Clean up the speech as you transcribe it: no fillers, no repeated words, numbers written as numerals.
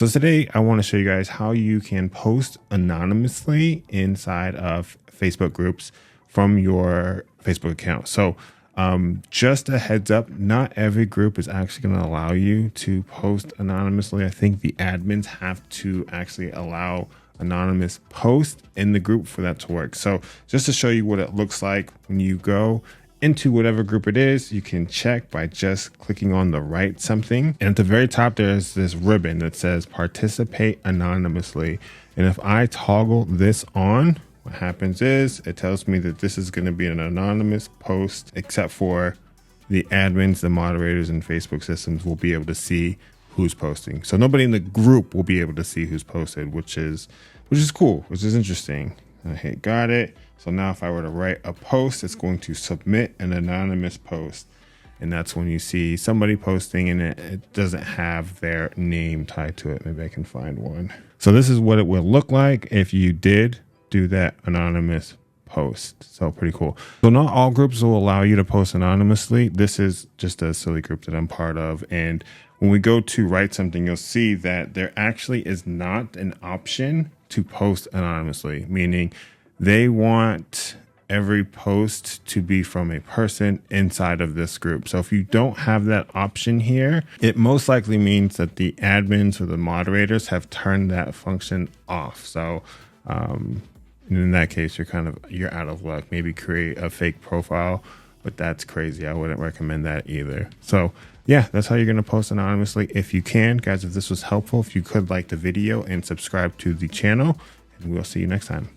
So today I want to show you guys how you can post anonymously inside of Facebook groups from your Facebook account. So just a heads up, not every group is actually going to allow you to post anonymously. I think the admins have to actually allow anonymous post in the group for that to work. So just to show you what it looks like when you go into whatever group it is, you can check by just clicking on the write something. And at the very top, there's this ribbon that says participate anonymously. And if I toggle this on, what happens is it tells me that this is going to be an anonymous post, except for the admins, the moderators, and Facebook systems will be able to see who's posting. So nobody in the group will be able to see who's posted, which is cool, which is interesting. I hit got it. So now if I were to write a post, it's going to submit an anonymous post. And that's when you see somebody posting and it doesn't have their name tied to it. Maybe I can find one. So this is what it will look like if you did do that anonymous post. So pretty cool. So not all groups will allow you to post anonymously. This is just a silly group that I'm part of. And when we go to write something, you'll see that there actually is not an option to post anonymously, meaning they want every post to be from a person inside of this group. So if you don't have that option here, it most likely means that the admins or the moderators have turned that function off. So in that case, you're out of luck. Maybe create a fake profile, but that's crazy. I wouldn't recommend that either. So yeah, that's how you're going to post anonymously if you can. Guys, if this was helpful, if you could like the video and subscribe to the channel, and we'll see you next time.